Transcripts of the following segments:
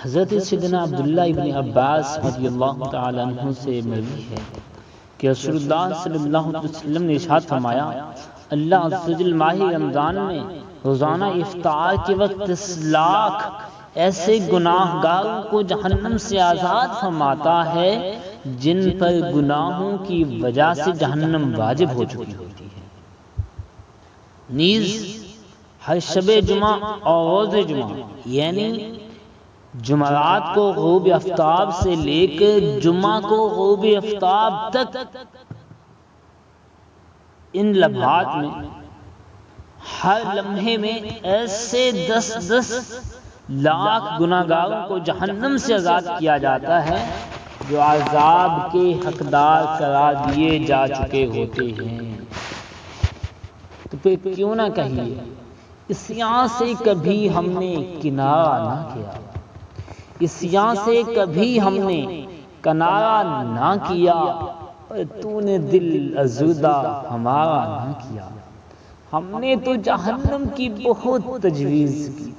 حضرت سیدنا عبداللہ ابن عباس رضی اللہ تعالیٰ عنہ سے مروی ہے کہ رسول اللہ صلی اللہ علیہ وسلم نے ارشاد فرمایا، اللہ عز و جل ماہ رمضان میں روزانہ افطار کے وقت 10 لاکھ ایسے گناہ گاروں کو جہنم سے آزاد فرماتا ہے جن پر گناہوں کی وجہ سے جہنم واجب ہو چکی ہوتی ہے۔ نیز ہر شب جمعہ اور روز جمعہ یعنی جمعرات کو غروب آفتاب سے لے کر جمعہ کو غروب آفتاب تک ان لمحات میں ہر لمحے میں ایسے 10 لاکھ گناہ گاروں کو جہنم سے آزاد کیا جاتا ہے جو عذاب کے حقدار قرار دیے جا چکے ہوتے ہیں۔ تو پھر کیوں نہ کہیے عصیاں سے کبھی ہم نے کنارہ نہ کیا، عصیاں سے کبھی ہم نے کنارہ نہ کیا، پر تو نے دل آزودہ ہمارا نہ کیا۔ ہم نے تو جہنم کی بہت تجویز کی،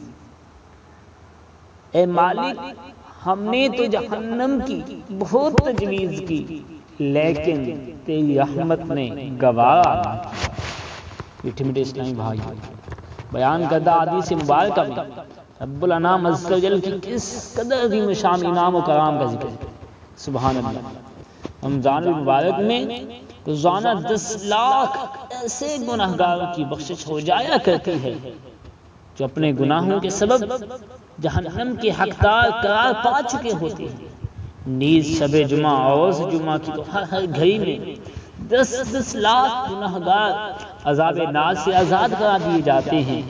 اے مالک ہم نے تو جہنم کی بہت تجویز کی، لیکن تیری رحمت نے گوارا نہ کیا۔ میٹھے میٹھے اسلامی بھائی، بیان کردہ حدیث مبارکہ میں رب الانام عز و جل کی کس قدر عظیم شان انعام و کرام کا ذکر ہے۔ سبحان اللہ۔ رمضان المبارک میں روزانہ 10 لاکھ ایسے گناہ گاروں کی بخشش ہو جایا کرتی ہے جو اپنے گناہوں کے سبب جہنم کے حقدار قرار پا چکے ہوتے ہیں۔ نیز شب جمعہ اور روز جمعہ کی تو ہر گھڑی میں 10 لاکھ گناہ گار عذاب نار سے آزاد کرا دیے جاتے ہیں۔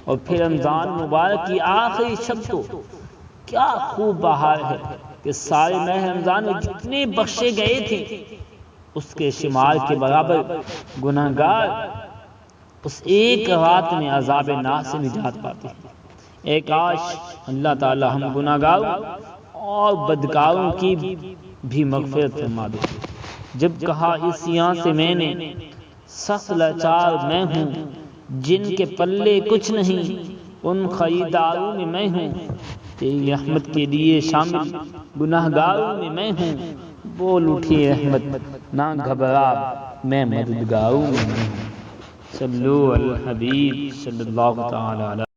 اور پھر رمضان مبارک کی آخری شب تو کیا خوب بہار ہے کہ سارے ماہ رمضان میں جتنے بخشے گئے تھے اس کے شمار کے برابر گناہ گار اس ایک رات میں عذاب نار سے نجات پاتے ہیں۔ اے کاش اللہ تعالی ہم گناہ گاروں اور بدکاروں کی بھی مغفرت فرما دے۔ جب کہا عصیاں سے میں نے سخت لاچار میں ہوں، جن کے پلے کچھ نہیں ان خریداروں میں میں ہوں، تیری رحمت کے لیے شامل گناہ گاروں میں میں ہوں، بول اٹھی رحمت نہ گھبرا میں مددگاروں میں میں ہوں۔ صلو علی الحبیب صلی اللہ تعالی علیہ